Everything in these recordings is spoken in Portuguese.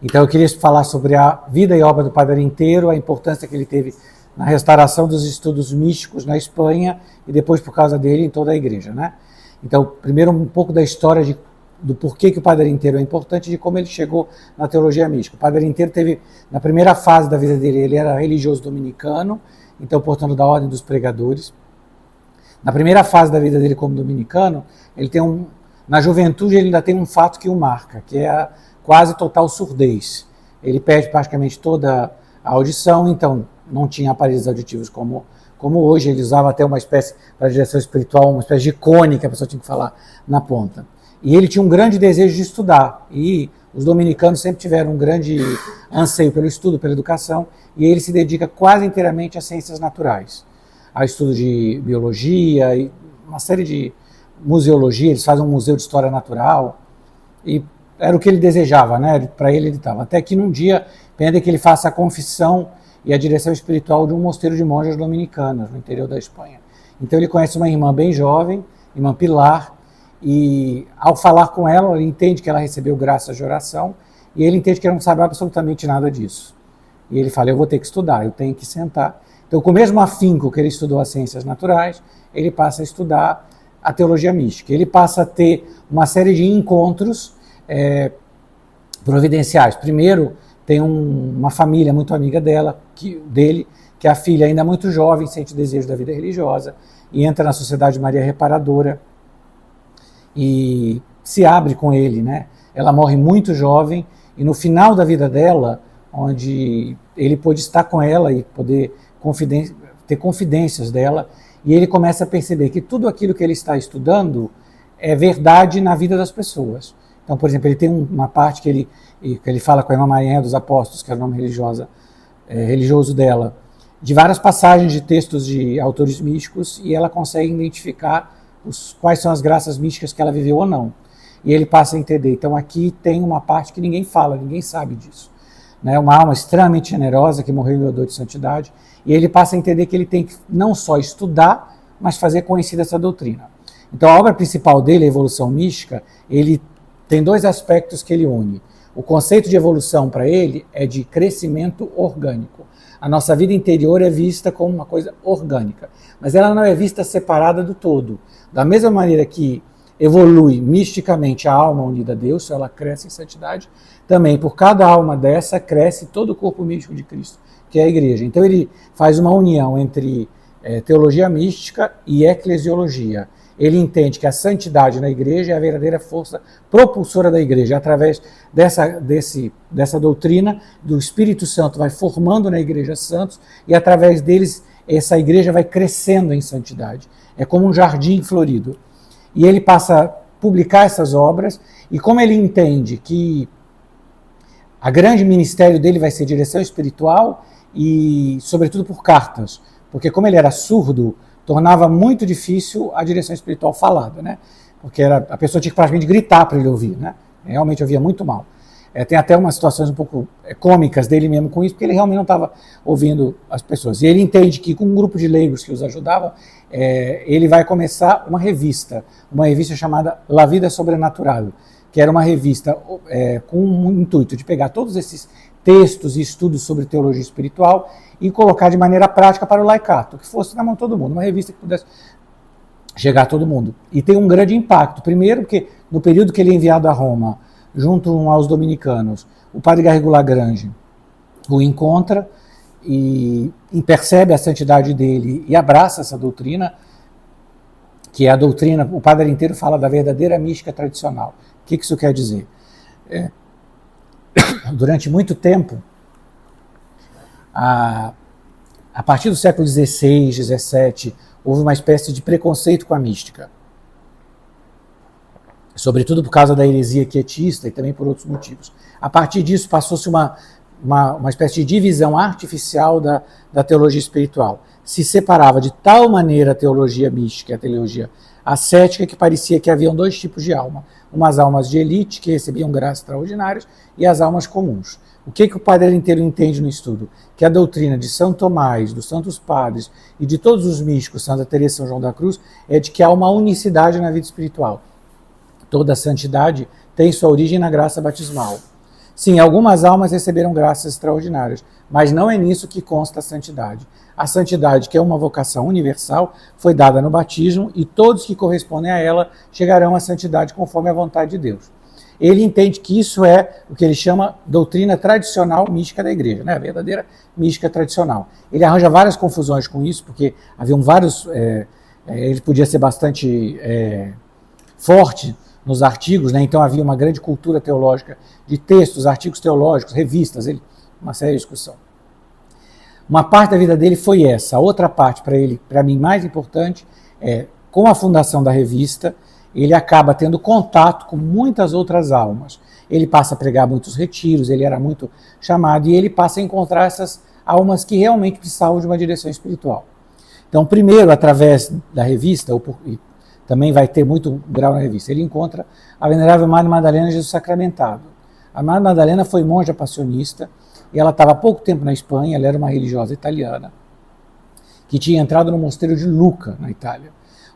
Então eu queria falar sobre a vida e obra do Padre Inteiro, a importância que ele teve na restauração dos estudos místicos na Espanha e depois, por causa dele, em toda a igreja, né? Então, primeiro um pouco da história do porquê que o Padre Inteiro é importante e de como ele chegou na teologia mística. O Padre Inteiro teve, na primeira fase da vida dele, ele era religioso dominicano, então, portanto, da Ordem dos Pregadores. Na primeira fase da vida dele como dominicano, ele tem na juventude ele ainda tem um fato que o marca, que é a quase total surdez. Ele perde praticamente toda a audição, então não tinha aparelhos auditivos como hoje. Ele usava até uma espécie, para a direção espiritual, uma espécie de cone que a pessoa tinha que falar na ponta. E ele tinha um grande desejo de estudar, e os dominicanos sempre tiveram um grande anseio pelo estudo, pela educação, e ele se dedica quase inteiramente às ciências naturais, ao estudo de biologia e uma série de museologia. Eles fazem um museu de história natural, e era o que ele desejava, né? Para ele estava. Até que num dia, pede que ele faça a confissão e a direção espiritual de um mosteiro de monjas dominicanas no interior da Espanha. Então ele conhece uma irmã bem jovem, irmã Pilar, e ao falar com ela, ele entende que ela recebeu graças de oração, e ele entende que ela não sabe absolutamente nada disso. E ele fala, eu vou ter que estudar, eu tenho que sentar. Então, com o mesmo afinco que ele estudou as ciências naturais, ele passa a estudar a teologia mística. Ele passa a ter uma série de encontros providenciais. Primeiro, tem uma família muito amiga dele, que a filha ainda muito jovem, sente desejo da vida religiosa, e entra na Sociedade Maria Reparadora, e se abre com ele, né? Ela morre muito jovem, e no final da vida dela, onde ele pôde estar com ela e poder ter confidências dela, e ele começa a perceber que tudo aquilo que ele está estudando é verdade na vida das pessoas. Então, por exemplo, ele tem uma parte que ele fala com a irmã Maria dos Apóstolos, que é o nome religioso dela, de várias passagens de textos de autores místicos, e ela consegue identificar quais são as graças místicas que ela viveu ou não. E ele passa a entender. Então aqui tem uma parte que ninguém fala, ninguém sabe disso. Né? Uma alma extremamente generosa que morreu em odor de santidade, e ele passa a entender que ele tem que não só estudar, mas fazer conhecida essa doutrina. Então a obra principal dele, a Evolução Mística, ele tem dois aspectos que ele une. O conceito de evolução para ele é de crescimento orgânico. A nossa vida interior é vista como uma coisa orgânica, mas ela não é vista separada do todo. Da mesma maneira que evolui misticamente a alma unida a Deus, ela cresce em santidade, também por cada alma dessa cresce todo o corpo místico de Cristo, que é a igreja. Então ele faz uma união entre teologia mística e eclesiologia. Ele entende que a santidade na igreja é a verdadeira força propulsora da igreja. Através dessa doutrina, do Espírito Santo vai formando na igreja santos, e através deles essa igreja vai crescendo em santidade. É como um jardim florido. E ele passa a publicar essas obras, e como ele entende que a grande ministério dele vai ser direção espiritual, e sobretudo por cartas, porque como ele era surdo, tornava muito difícil a direção espiritual falada, né? Porque a pessoa tinha que praticamente gritar para ele ouvir, né? Realmente ouvia muito mal. Tem até umas situações um pouco cômicas dele mesmo com isso, porque ele realmente não estava ouvindo as pessoas. E ele entende que com um grupo de leigos que os ajudavam, ele vai começar uma revista chamada La Vida Sobrenatural, que era uma revista com o intuito de pegar todos esses textos e estudos sobre teologia espiritual e colocar de maneira prática para o laicato, que fosse na mão de todo mundo, uma revista que pudesse chegar a todo mundo. E tem um grande impacto. Primeiro, porque no período que ele é enviado a Roma, junto aos dominicanos, o padre Garrigou Lagrange o encontra e percebe a santidade dele e abraça essa doutrina, que é a doutrina, o Padre Inteiro fala da verdadeira mística tradicional. O que isso quer dizer? Durante muito tempo, a partir do século XVI, XVII, houve uma espécie de preconceito com a mística. Sobretudo por causa da heresia quietista e também por outros motivos. A partir disso, passou-se uma espécie de divisão artificial da teologia espiritual. Se separava de tal maneira a teologia mística e a teologia ascética que parecia que haviam dois tipos de alma. Umas almas de elite, que recebiam graças extraordinárias, e as almas comuns. O que o Padre inteiro entende no estudo? Que a doutrina de São Tomás, dos Santos Padres e de todos os místicos, Santa Teresa e São João da Cruz, é de que há uma unicidade na vida espiritual. Toda a santidade tem sua origem na graça batismal. Sim, algumas almas receberam graças extraordinárias, mas não é nisso que consta a santidade. A santidade, que é uma vocação universal, foi dada no batismo e todos que correspondem a ela chegarão à santidade conforme a vontade de Deus. Ele entende que isso é o que ele chama doutrina tradicional mística da igreja, né? A verdadeira mística tradicional. Ele arranja várias confusões com isso, porque haviam vários... ele podia ser bastante forte nos artigos, né? Então havia uma grande cultura teológica de textos, artigos teológicos, revistas, uma séria discussão. Uma parte da vida dele foi essa. A outra parte, para ele, para mim, mais importante, com a fundação da revista, ele acaba tendo contato com muitas outras almas. Ele passa a pregar muitos retiros, ele era muito chamado, e ele passa a encontrar essas almas que realmente precisavam de uma direção espiritual. Então, primeiro, através da revista, e também vai ter muito grau na revista, ele encontra a Venerável Madre Madalena Jesus Sacramentado. A Madre Madalena foi monja passionista, e ela estava há pouco tempo na Espanha, ela era uma religiosa italiana, que tinha entrado no mosteiro de Lucca, na Itália.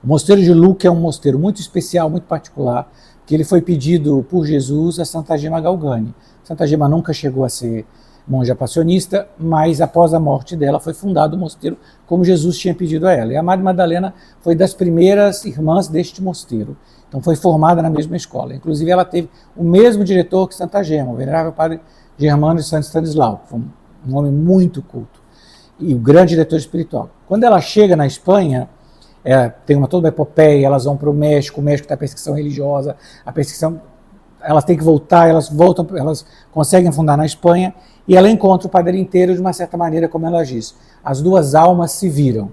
O mosteiro de Lucca é um mosteiro muito especial, muito particular, que ele foi pedido por Jesus a Santa Gema Galgani. Santa Gema nunca chegou a ser monja passionista, mas após a morte dela foi fundado o mosteiro como Jesus tinha pedido a ela. E a Madre Madalena foi das primeiras irmãs deste mosteiro. Então foi formada na mesma escola. Inclusive ela teve o mesmo diretor que Santa Gema, o venerável padre Germano de Santo Stanislau, que foi um homem muito culto e o grande diretor espiritual. Quando ela chega na Espanha, tem toda uma epopeia, elas vão para o México tem a perseguição religiosa, a perseguição, elas têm que voltar, elas conseguem fundar na Espanha, e ela encontra o Padre inteiro de uma certa maneira, como ela diz. As duas almas se viram.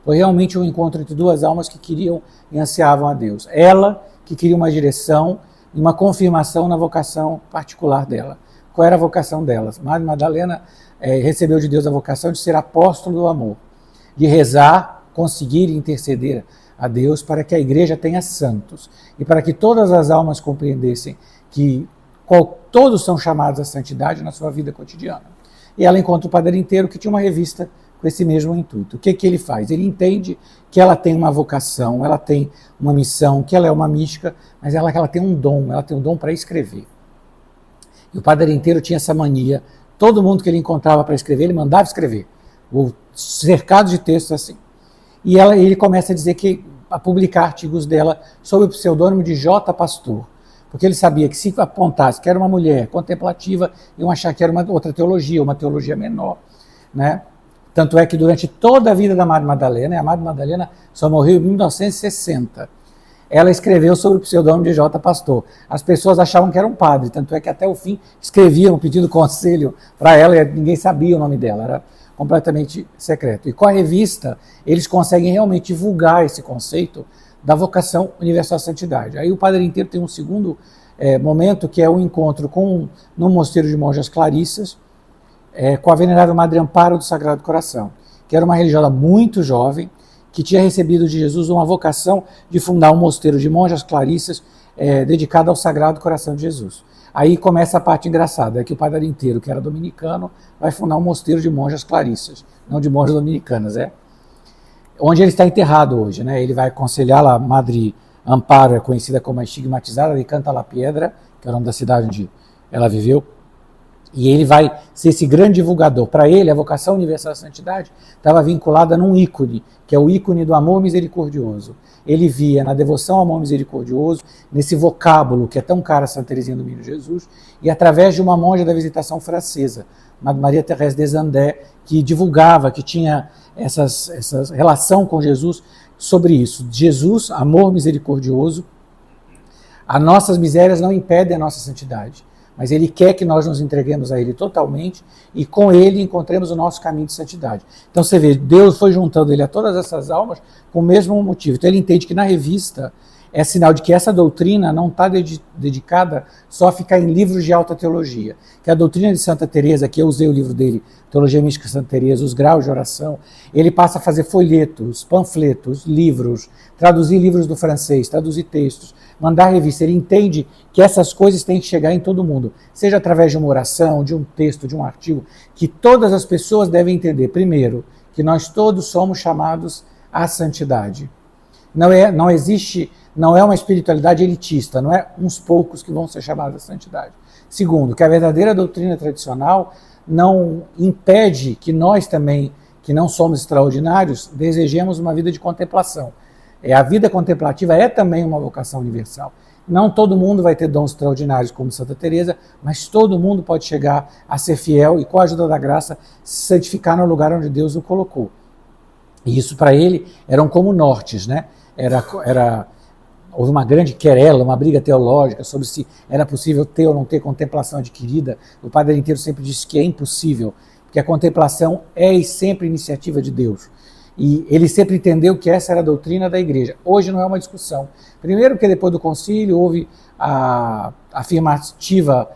Foi realmente um encontro entre duas almas que queriam e ansiavam a Deus. Ela, que queria uma direção e uma confirmação na vocação particular dela. Qual era a vocação delas? Madre Madalena recebeu de Deus a vocação de ser apóstolo do amor, de rezar, conseguir interceder a Deus para que a igreja tenha santos e para que todas as almas compreendessem que todos são chamados à santidade na sua vida cotidiana. E ela encontra o Padre inteiro que tinha uma revista com esse mesmo intuito. O que ele faz? Ele entende que ela tem uma vocação, ela tem uma missão, que ela é uma mística, mas ela tem um dom para escrever. E o Padre inteiro tinha essa mania, todo mundo que ele encontrava para escrever, ele mandava escrever, cercado de textos assim. E ele começa a publicar artigos dela sob o pseudônimo de J. Pastor, porque ele sabia que se apontasse que era uma mulher contemplativa, iam achar que era uma outra teologia, uma teologia menor, né? Tanto é que durante toda a vida da Madre Madalena, a Madre Madalena só morreu em 1960, ela escreveu sob o pseudônimo de J. Pastor. As pessoas achavam que era um padre, tanto é que até o fim escreviam pedindo conselho para ela e ninguém sabia o nome dela, era completamente secreto. E com a revista, eles conseguem realmente divulgar esse conceito da vocação universal à santidade. Aí o Padre inteiro tem um segundo momento, que é o encontro no mosteiro de monjas clarissas, com a venerável Madre Amparo do Sagrado Coração, que era uma religiosa muito jovem, que tinha recebido de Jesus uma vocação de fundar um mosteiro de monjas clarissas dedicado ao Sagrado Coração de Jesus. Aí começa a parte engraçada, que o Padre inteiro, que era dominicano, vai fundar um mosteiro de monjas clarissas, não de monjas dominicanas, onde ele está enterrado hoje, né? Ele vai aconselhar lá, a Madre Amparo, conhecida como a estigmatizada de Canta la Piedra, que é o nome da cidade onde ela viveu, e ele vai ser esse grande divulgador. Para ele, a vocação universal à santidade estava vinculada num ícone, que é o ícone do amor misericordioso. Ele via na devoção ao amor misericordioso, nesse vocábulo que é tão caro a Santa Teresinha do Menino Jesus, e através de uma monja da Visitação francesa, Maria Thérèse des Andes, que divulgava, que tinha essa relação com Jesus sobre isso. Jesus, amor misericordioso, as nossas misérias não impedem a nossa santidade, mas Ele quer que nós nos entreguemos a Ele totalmente e com Ele encontremos o nosso caminho de santidade. Então você vê, Deus foi juntando Ele a todas essas almas com o mesmo motivo. Então ele entende que na revista é sinal de que essa doutrina não está dedicada só a ficar em livros de alta teologia. Que a doutrina de Santa Teresa, que eu usei o livro dele, Teologia Mística de Santa Teresa, os graus de oração, ele passa a fazer folhetos, panfletos, livros, traduzir livros do francês, traduzir textos, mandar revista, ele entende que essas coisas têm que chegar em todo mundo, seja através de uma oração, de um texto, de um artigo, que todas as pessoas devem entender, primeiro, que nós todos somos chamados à santidade. Não é uma espiritualidade elitista, não é uns poucos que vão ser chamados à santidade. Segundo, que a verdadeira doutrina tradicional não impede que nós também, que não somos extraordinários, desejemos uma vida de contemplação. A vida contemplativa é também uma vocação universal. Não todo mundo vai ter dons extraordinários como Santa Teresa, mas todo mundo pode chegar a ser fiel e, com a ajuda da graça, se santificar no lugar onde Deus o colocou. E isso para ele eram como nortes, né? Houve uma grande querela, uma briga teológica sobre se era possível ter ou não ter contemplação adquirida. O Padre inteiro sempre disse que é impossível, porque a contemplação é e sempre iniciativa de Deus. E ele sempre entendeu que essa era a doutrina da Igreja. Hoje não é uma discussão. Primeiro porque depois do concílio houve a afirmativa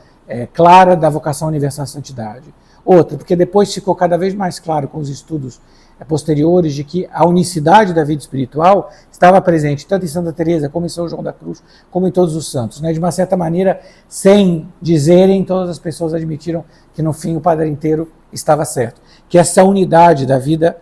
clara da vocação universal à santidade. Outra, porque depois ficou cada vez mais claro com os estudos posteriores de que a unicidade da vida espiritual estava presente tanto em Santa Teresa como em São João da Cruz, como em todos os santos. Né? De uma certa maneira, sem dizerem, todas as pessoas admitiram que no fim o Padre inteiro estava certo. Que essa unidade da vida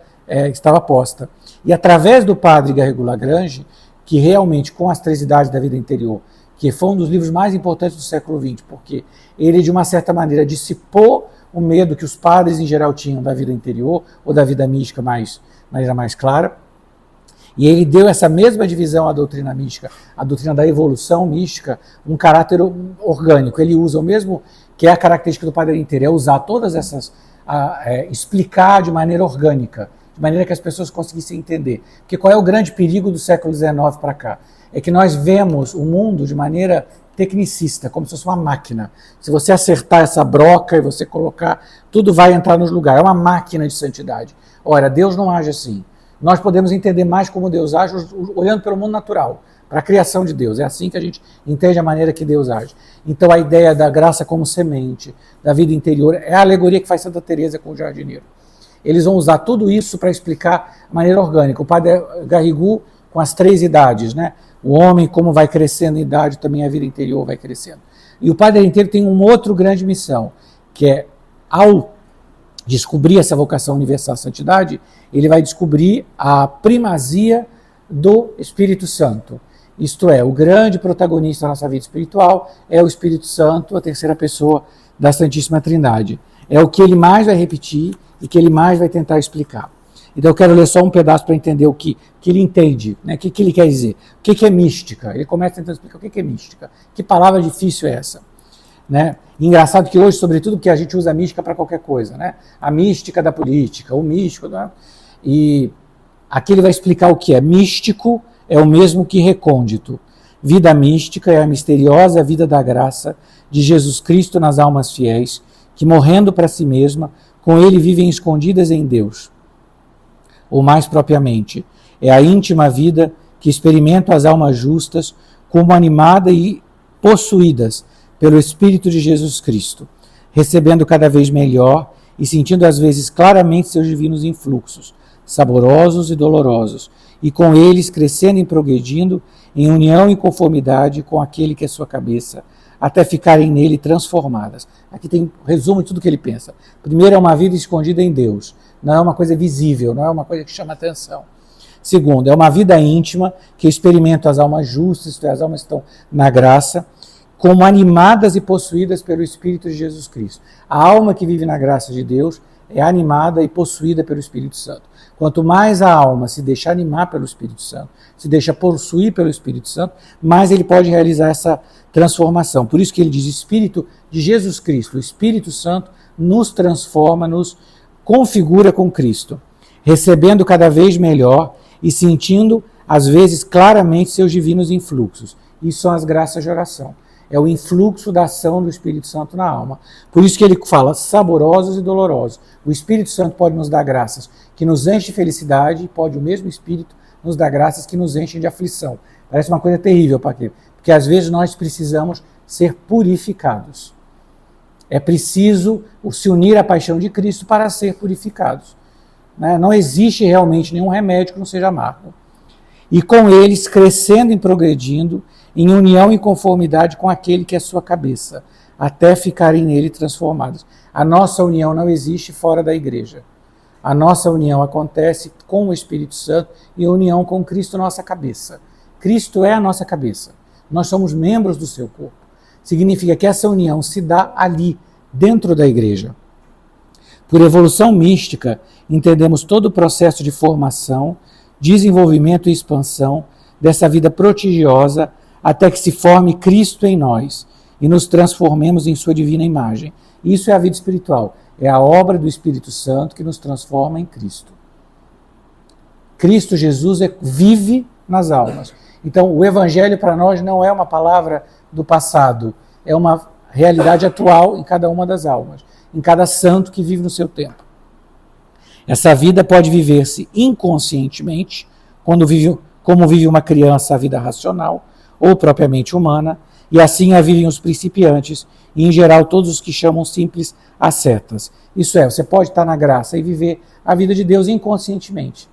estava posta. E através do Padre Garrigou Lagrange, que realmente com as três idades da vida interior, que foi um dos livros mais importantes do século XX, porque ele de uma certa maneira dissipou o medo que os padres em geral tinham da vida interior, ou da vida mística maneira mais clara, e ele deu essa mesma divisão à doutrina mística, a doutrina da evolução mística, um caráter orgânico. Ele usa o mesmo, que é a característica do Padre inteiro, é usar todas essas, explicar de maneira orgânica, de maneira que as pessoas conseguissem entender. Porque qual é o grande perigo do século XIX para cá? É que nós vemos o mundo de maneira tecnicista, como se fosse uma máquina. Se você acertar essa broca e você colocar, tudo vai entrar nos lugares. É uma máquina de santidade. Ora, Deus não age assim. Nós podemos entender mais como Deus age olhando pelo mundo natural, para a criação de Deus. É assim que a gente entende a maneira que Deus age. Então a ideia da graça como semente, da vida interior, é a alegoria que faz Santa Teresa com o jardineiro. Eles vão usar tudo isso para explicar a maneira orgânica. O Padre Garrigou com as três idades, né? O homem, como vai crescendo em idade, também a vida interior vai crescendo. E o Padre inteiro tem uma outra grande missão, que é, ao descobrir essa vocação universal à santidade, ele vai descobrir a primazia do Espírito Santo. Isto é, o grande protagonista da nossa vida espiritual é o Espírito Santo, a terceira pessoa da Santíssima Trindade. É o que ele mais vai repetir e que ele mais vai tentar explicar. Então eu quero ler só um pedaço para entender o que ele entende, né? O que ele quer dizer. O que é mística? Ele começa tentando explicar o que é mística. Que palavra difícil é essa? Né? Engraçado que hoje, sobretudo, porque a gente usa mística para qualquer coisa. Né? A mística da política, o místico. Né? E aqui ele vai explicar o que é. Místico é o mesmo que recôndito. Vida mística é a misteriosa vida da graça de Jesus Cristo nas almas fiéis, que morrendo para si mesma, com ele vivem escondidas em Deus. Ou mais propriamente, é a íntima vida que experimentam as almas justas como animadas e possuídas pelo Espírito de Jesus Cristo, recebendo cada vez melhor e sentindo às vezes claramente seus divinos influxos, saborosos e dolorosos, e com eles crescendo e progredindo em união e conformidade com aquele que é sua cabeça, até ficarem nele transformadas. Aqui tem um resumo de tudo que ele pensa. Primeiro, é uma vida escondida em Deus. Não é uma coisa visível, não é uma coisa que chama atenção. Segundo, é uma vida íntima que experimenta as almas justas, isto é, as almas que estão na graça, como animadas e possuídas pelo Espírito de Jesus Cristo. A alma que vive na graça de Deus é animada e possuída pelo Espírito Santo. Quanto mais a alma se deixa animar pelo Espírito Santo, se deixa possuir pelo Espírito Santo, mais ele pode realizar essa transformação. Por isso que ele diz Espírito de Jesus Cristo. O Espírito Santo nos transforma, nos configura com Cristo, recebendo cada vez melhor e sentindo, às vezes, claramente seus divinos influxos. Isso são as graças de oração. É o influxo da ação do Espírito Santo na alma. Por isso que ele fala saborosos e dolorosos. O Espírito Santo pode nos dar graças que nos enchem de felicidade, e pode o mesmo Espírito nos dar graças que nos enchem de aflição. Parece uma coisa terrível para quê? Porque às vezes nós precisamos ser purificados. É preciso se unir à paixão de Cristo para ser purificados. Não existe realmente nenhum remédio que não seja amargo. E com eles, crescendo e progredindo, em união e conformidade com aquele que é sua cabeça, até ficarem nele transformados. A nossa união não existe fora da igreja. A nossa união acontece com o Espírito Santo e união com Cristo, nossa cabeça. Cristo é a nossa cabeça. Nós somos membros do seu corpo. Significa que essa união se dá ali, dentro da igreja. Por evolução mística, entendemos todo o processo de formação, desenvolvimento e expansão dessa vida prodigiosa até que se forme Cristo em nós e nos transformemos em sua divina imagem. Isso é a vida espiritual. É a obra do Espírito Santo que nos transforma em Cristo. Cristo Jesus vive nas almas. Então, o Evangelho para nós não é uma palavra do passado, é uma realidade atual em cada uma das almas, em cada santo que vive no seu tempo. Essa vida pode viver-se inconscientemente, como vive uma criança a vida racional, ou propriamente humana, e assim a vivem os principiantes, e em geral todos os que chamam simples ascetas. Isso é, você pode estar na graça e viver a vida de Deus inconscientemente.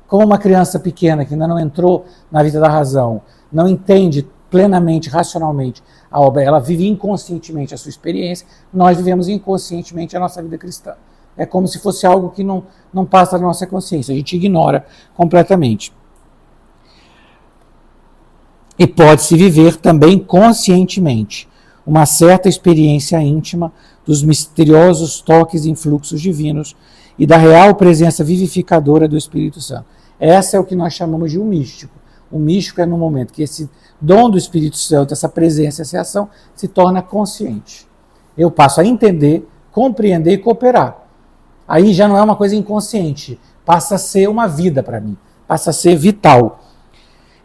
Como uma criança pequena que ainda não entrou na vida da razão, não entende plenamente, racionalmente a obra, ela vive inconscientemente a sua experiência, nós vivemos inconscientemente a nossa vida cristã. É como se fosse algo que não passa da nossa consciência, a gente ignora completamente. E pode-se viver também conscientemente uma certa experiência íntima dos misteriosos toques e influxos divinos e da real presença vivificadora do Espírito Santo. Essa é o que nós chamamos de um místico. O místico é no momento que esse dom do Espírito Santo, essa presença, essa ação, se torna consciente. Eu passo a entender, compreender e cooperar. Aí já não é uma coisa inconsciente, passa a ser uma vida para mim, passa a ser vital.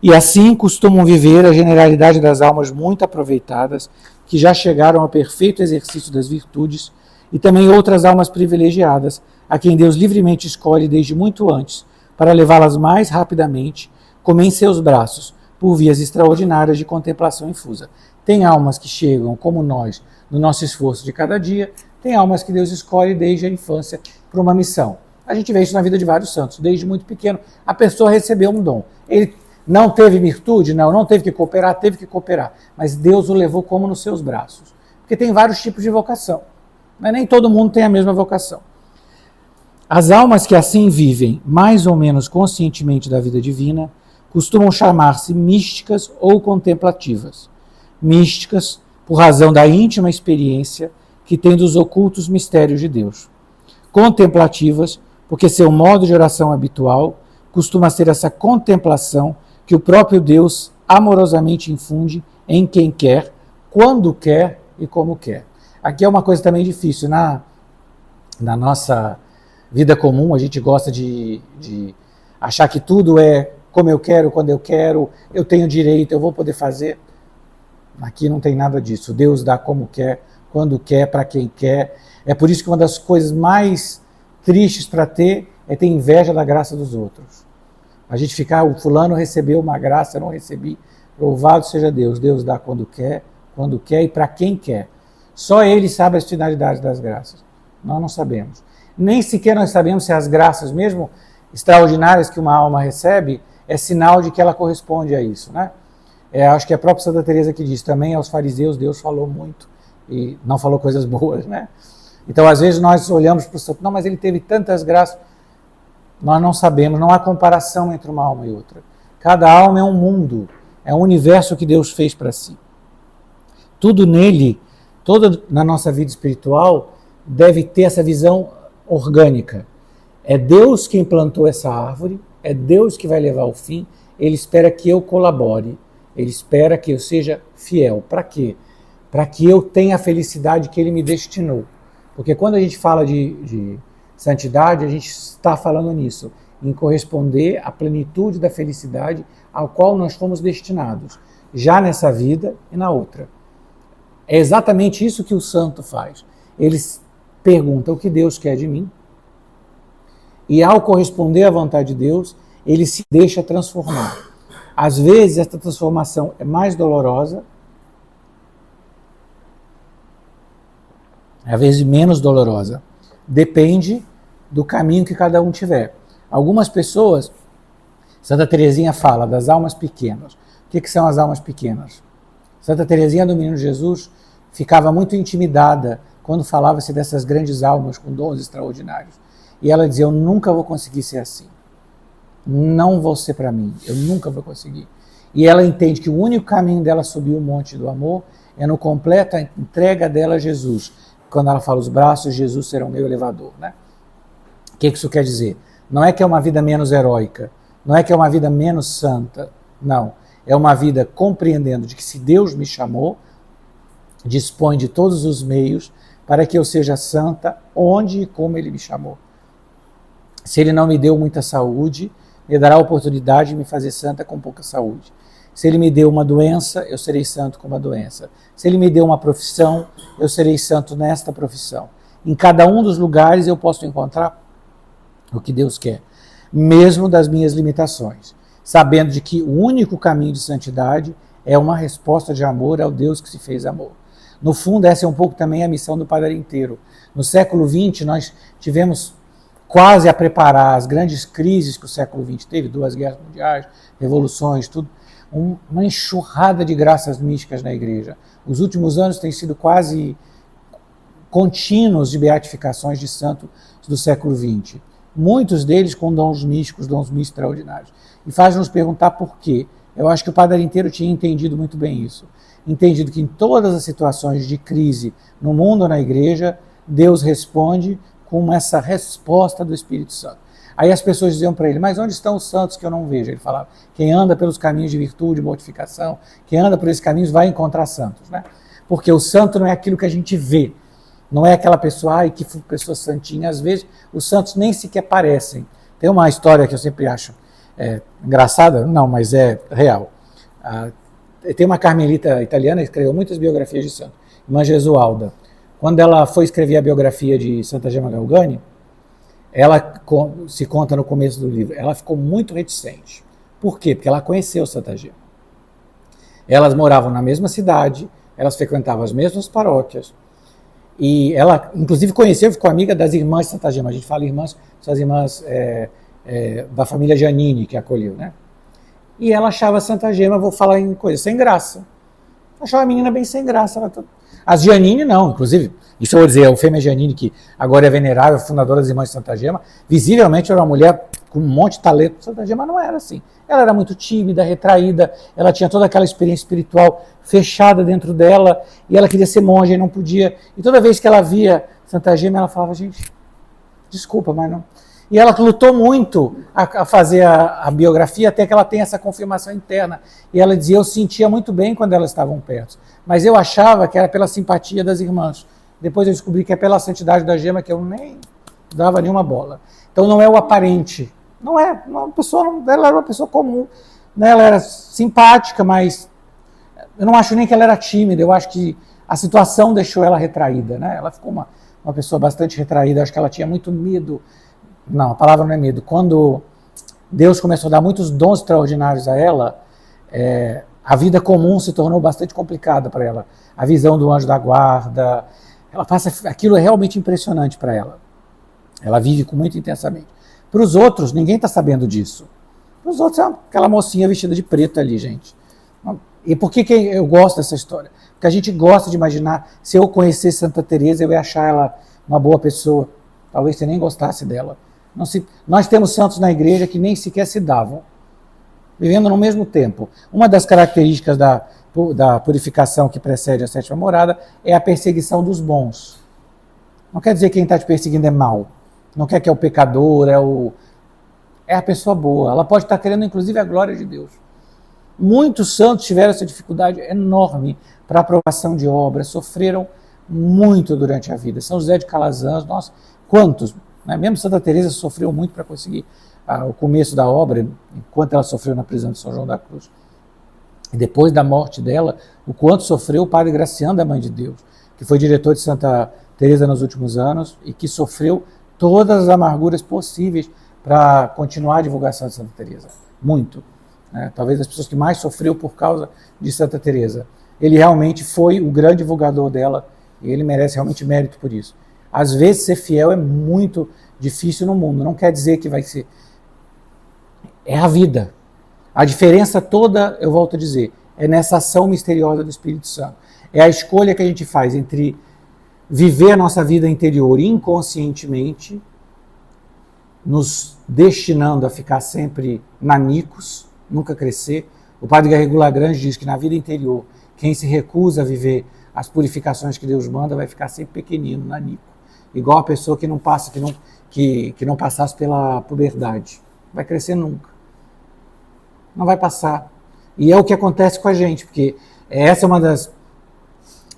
E assim costumam viver a generalidade das almas muito aproveitadas, que já chegaram ao perfeito exercício das virtudes, e também outras almas privilegiadas, a quem Deus livremente escolhe desde muito antes, para levá-las mais rapidamente, como em seus braços, por vias extraordinárias de contemplação infusa. Tem almas que chegam, como nós, no nosso esforço de cada dia, tem almas que Deus escolhe desde a infância para uma missão. A gente vê isso na vida de vários santos, desde muito pequeno, a pessoa recebeu um dom. Ele não teve virtude? Não teve que cooperar, teve que cooperar. Mas Deus o levou como nos seus braços. Porque tem vários tipos de vocação. Mas nem todo mundo tem a mesma vocação. As almas que assim vivem, mais ou menos conscientemente da vida divina, costumam chamar-se místicas ou contemplativas. Místicas, por razão da íntima experiência que tem dos ocultos mistérios de Deus. Contemplativas, porque seu modo de oração habitual costuma ser essa contemplação que o próprio Deus amorosamente infunde em quem quer, quando quer e como quer. Aqui é uma coisa também difícil. Na nossa vida comum, a gente gosta de achar que tudo é como eu quero, quando eu tenho direito, eu vou poder fazer. Aqui não tem nada disso. Deus dá como quer, quando quer, para quem quer. É por isso que uma das coisas mais tristes para ter é ter inveja da graça dos outros. A gente ficar, o fulano recebeu uma graça, eu não recebi. Louvado seja Deus. Deus dá quando quer e para quem quer. Só Ele sabe as finalidades das graças. Nós não sabemos. Nem sequer nós sabemos se as graças, mesmo extraordinárias que uma alma recebe, é sinal de que ela corresponde a isso, né? Acho que é a própria Santa Teresa que diz, também aos fariseus Deus falou muito e não falou coisas boas, né? Então, às vezes, nós olhamos para o santo, não, mas ele teve tantas graças. Nós não sabemos, não há comparação entre uma alma e outra. Cada alma é um mundo, é um universo que Deus fez para si. Tudo nele, toda na nossa vida espiritual, deve ter essa visão orgânica. É Deus quem plantou essa árvore, é Deus que vai levar ao fim, Ele espera que eu colabore, Ele espera que eu seja fiel. Para quê? Para que eu tenha a felicidade que Ele me destinou. Porque quando a gente fala de santidade, a gente está falando nisso, em corresponder à plenitude da felicidade ao qual nós fomos destinados, já nessa vida e na outra. É exatamente isso que o santo faz. Ele pergunta o que Deus quer de mim, e ao corresponder à vontade de Deus, ele se deixa transformar. Às vezes, essa transformação é mais dolorosa, às vezes menos dolorosa. Depende do caminho que cada um tiver. Algumas pessoas, Santa Teresinha fala das almas pequenas. O que são as almas pequenas? Santa Teresinha do Menino Jesus ficava muito intimidada quando falava-se dessas grandes almas com dons extraordinários. E ela dizia, eu nunca vou conseguir ser assim. Não vou ser para mim, eu nunca vou conseguir. E ela entende que o único caminho dela subir o monte do amor é no completa entrega dela a Jesus. Quando ela fala, os braços de Jesus serão meu elevador. Né? O que isso quer dizer? Não é que é uma vida menos heróica, não é que é uma vida menos santa, não. É uma vida compreendendo de que se Deus me chamou, dispõe de todos os meios para que eu seja santa onde e como Ele me chamou. Se Ele não me deu muita saúde, me dará a oportunidade de me fazer santa com pouca saúde. Se Ele me deu uma doença, eu serei santo com uma doença. Se Ele me deu uma profissão, eu serei santo nesta profissão. Em cada um dos lugares eu posso encontrar o que Deus quer, mesmo das minhas limitações, sabendo de que o único caminho de santidade é uma resposta de amor ao Deus que se fez amor. No fundo, essa é um pouco também a missão do Padre Inteiro. No século XX, nós tivemos quase a preparar as grandes crises que o século XX teve, 2 guerras mundiais, revoluções, tudo, uma enxurrada de graças místicas na igreja. Os últimos anos têm sido quase contínuos de beatificações de santos do século XX. Muitos deles com dons místicos extraordinários. E faz-nos perguntar por quê. Eu acho que o Padre Inteiro tinha entendido muito bem isso. Entendido que em todas as situações de crise no mundo ou na igreja, Deus responde com essa resposta do Espírito Santo. Aí as pessoas diziam para ele, mas onde estão os santos que eu não vejo? Ele falava, quem anda pelos caminhos de virtude, mortificação, quem anda por esses caminhos vai encontrar santos. Né? Porque o santo não é aquilo que a gente vê, não é aquela pessoa, ai, que pessoa santinha. Às vezes os santos nem sequer parecem. Tem uma história que eu sempre acho engraçada, não, mas é real. Tem uma carmelita italiana que escreveu muitas biografias de santos, irmã Gesualda. Quando ela foi escrever a biografia de Santa Gema Galgani, ela se conta no começo do livro, ela ficou muito reticente. Por quê? Porque ela conheceu Santa Gema. Elas moravam na mesma cidade, elas frequentavam as mesmas paróquias, e ela, inclusive, conheceu e ficou amiga das irmãs de Santa Gema. A gente fala irmãs, essas irmãs da família Giannini, que acolheu, né? E ela achava Santa Gema, vou falar em coisa, sem graça. Achava a menina bem sem graça. As Giannini não, inclusive, isso eu vou dizer, a Eufêmia Giannini, que agora é venerável, fundadora das Irmãs de Santa Gema, visivelmente era uma mulher com um monte de talento. Santa Gema não era assim. Ela era muito tímida, retraída, ela tinha toda aquela experiência espiritual fechada dentro dela, e ela queria ser monja e não podia. E toda vez que ela via Santa Gema, ela falava, gente, desculpa, mas não... E ela lutou muito a fazer a biografia até que ela tenha essa confirmação interna. E ela dizia, eu sentia muito bem quando elas estavam perto, mas eu achava que era pela simpatia das irmãs. Depois eu descobri que é pela santidade da Gema que eu nem dava nenhuma bola. Então não é o aparente. Não é. Uma pessoa, ela era uma pessoa comum. Né? Ela era simpática, mas eu não acho nem que ela era tímida. Eu acho que a situação deixou ela retraída. Né? Ela ficou uma pessoa bastante retraída. Eu acho que ela tinha muito medo. Não, a palavra não é medo. Quando Deus começou a dar muitos dons extraordinários a ela, a vida comum se tornou bastante complicada para ela. A visão do anjo da guarda, ela passa, aquilo é realmente impressionante para ela. Ela vive com muito intensamente. Para os outros, ninguém está sabendo disso. Para os outros, é aquela mocinha vestida de preto ali, gente. E por que eu gosto dessa história? Porque a gente gosta de imaginar, se eu conhecesse Santa Teresa, eu ia achar ela uma boa pessoa. Talvez você nem gostasse dela. Nós temos santos na igreja que nem sequer se davam, vivendo no mesmo tempo. Uma das características da purificação que precede a sétima morada é a perseguição dos bons. Não quer dizer que quem está te perseguindo é mau. Não quer que é o pecador, é a pessoa boa. Ela pode estar querendo, inclusive, a glória de Deus. Muitos santos tiveram essa dificuldade enorme para a aprovação de obras, sofreram muito durante a vida. São José de Calazans, nossa, quantos? Né? Mesmo Santa Teresa sofreu muito para conseguir o começo da obra, enquanto ela sofreu na prisão de São João da Cruz. E depois da morte dela, o quanto sofreu o padre Graciano da Mãe de Deus, que foi diretor de Santa Teresa nos últimos anos e que sofreu todas as amarguras possíveis para continuar a divulgação de Santa Teresa. Muito. Né? Talvez as pessoas que mais sofreu por causa de Santa Teresa. Ele realmente foi o grande divulgador dela e ele merece realmente mérito por isso. Às vezes ser fiel é muito difícil no mundo, não quer dizer que vai ser. É a vida. A diferença toda, eu volto a dizer, é nessa ação misteriosa do Espírito Santo. É a escolha que a gente faz entre viver a nossa vida interior inconscientemente, nos destinando a ficar sempre nanicos, nunca crescer. O padre Garrigou Lagrange diz que na vida interior, quem se recusa a viver as purificações que Deus manda vai ficar sempre pequenino, nanico. Igual a pessoa que não passa, que não passasse pela puberdade. Vai crescer nunca. Não vai passar. E é o que acontece com a gente, porque essa é uma das...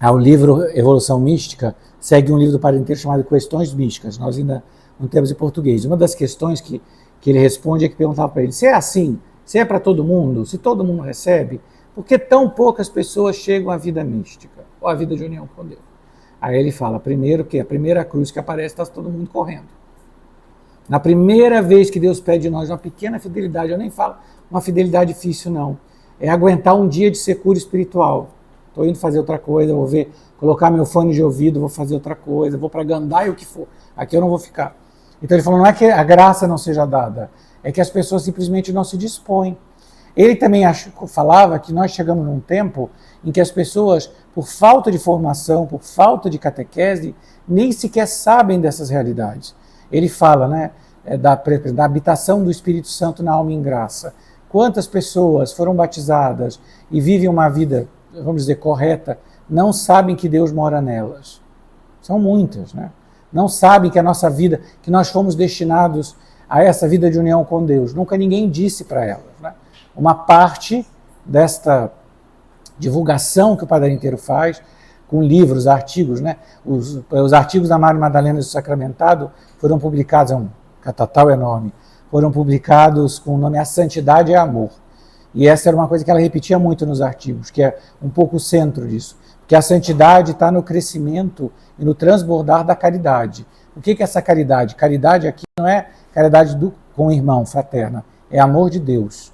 O livro Evolução Mística segue um livro do Padre Inteiro chamado Questões Místicas. Nós ainda não temos em português. Uma das questões que ele responde é que perguntava para ele, se é assim, se é para todo mundo, se todo mundo recebe, por que tão poucas pessoas chegam à vida mística, ou à vida de união com Deus? Aí ele fala, primeiro que a primeira cruz que aparece está todo mundo correndo. Na primeira vez que Deus pede de nós uma pequena fidelidade, eu nem falo uma fidelidade difícil não, é aguentar um dia de secura espiritual. Estou indo fazer outra coisa, vou ver, colocar meu fone de ouvido, vou fazer outra coisa, vou para Gandai, o que for, aqui eu não vou ficar. Então ele falou, não é que a graça não seja dada, é que as pessoas simplesmente não se dispõem. Ele também falava que nós chegamos num tempo em que as pessoas, por falta de formação, por falta de catequese, nem sequer sabem dessas realidades. Ele fala, né, da habitação do Espírito Santo na alma em graça. Quantas pessoas foram batizadas e vivem uma vida, vamos dizer, correta, não sabem que Deus mora nelas. São muitas, né? Não sabem que a nossa vida, que nós fomos destinados a essa vida de união com Deus. Nunca ninguém disse para elas, né? Uma parte desta divulgação que o Padre Inteiro faz, com livros, artigos, né? Os artigos da Maria Madalena do Sacramentado foram publicados, é um catatal enorme, foram publicados com o nome A Santidade é Amor. E essa era uma coisa que ela repetia muito nos artigos, que é um pouco o centro disso. Porque a santidade está no crescimento e no transbordar da caridade. O que é essa caridade? Caridade aqui não é caridade com o irmão, fraterna, é amor de Deus.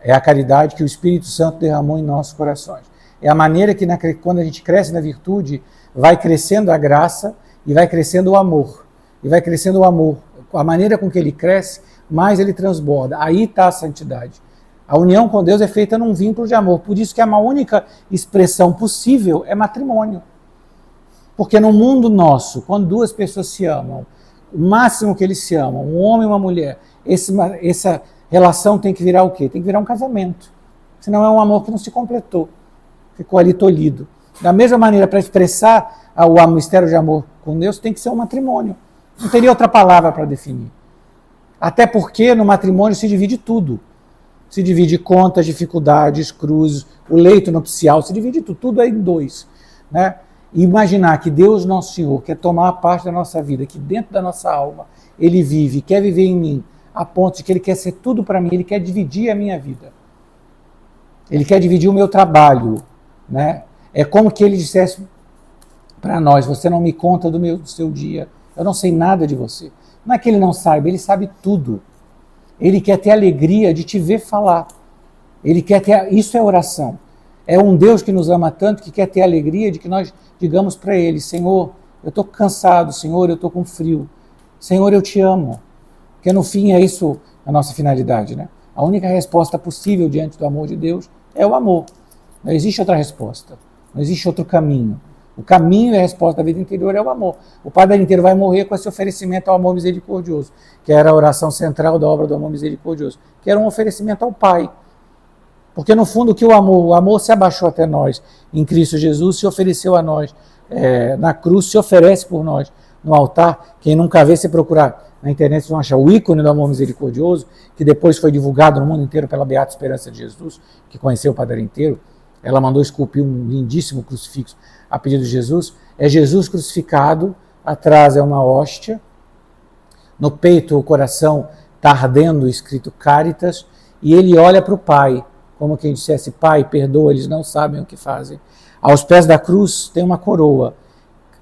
É a caridade que o Espírito Santo derramou em nossos corações. É a maneira que quando a gente cresce na virtude, vai crescendo a graça e vai crescendo o amor. E vai crescendo o amor. A maneira com que ele cresce, mais ele transborda. Aí está a santidade. A união com Deus é feita num vínculo de amor. Por isso que a única expressão possível é matrimônio. Porque no mundo nosso, quando duas pessoas se amam, o máximo que eles se amam, um homem e uma mulher, essa relação tem que virar o quê? Tem que virar um casamento. Senão é um amor que não se completou. Ficou ali tolhido. Da mesma maneira, para expressar o mistério de amor com Deus, tem que ser um matrimônio. Não teria outra palavra para definir. Até porque no matrimônio se divide tudo. Se divide contas, dificuldades, cruzes, o leito nupcial, se divide tudo é em dois. Né? E imaginar que Deus, nosso Senhor, quer tomar a parte da nossa vida, que dentro da nossa alma Ele vive, quer viver em mim, a ponto de que Ele quer ser tudo para mim, Ele quer dividir a minha vida. Ele quer dividir o meu trabalho. Né? É como que Ele dissesse para nós, você não me conta do seu dia, eu não sei nada de você. Não é que Ele não saiba, Ele sabe tudo. Ele quer ter alegria de te ver falar. Ele quer ter... Isso é oração. É um Deus que nos ama tanto que quer ter alegria de que nós digamos para Ele, Senhor, eu estou cansado, Senhor, eu estou com frio. Senhor, eu te amo. Porque no fim é isso a nossa finalidade. Né? A única resposta possível diante do amor de Deus é o amor. Não existe outra resposta. Não existe outro caminho. O caminho e a resposta da vida interior é o amor. O Padre Inteiro vai morrer com esse oferecimento ao amor misericordioso, que era a oração central da obra do amor misericordioso, que era um oferecimento ao Pai. Porque no fundo o amor se abaixou até nós em Cristo Jesus, se ofereceu a nós na cruz, se oferece por nós no altar. Quem nunca vê, se procurar na internet, vocês vão achar o ícone do amor misericordioso, que depois foi divulgado no mundo inteiro pela Beata Esperança de Jesus, que conheceu o Padre Inteiro. Ela mandou esculpir um lindíssimo crucifixo a pedido de Jesus. É Jesus crucificado, atrás é uma hóstia, no peito o coração está ardendo, escrito Caritas, e ele olha para o Pai, como quem dissesse, Pai, perdoa, eles não sabem o que fazem. Aos pés da cruz tem uma coroa.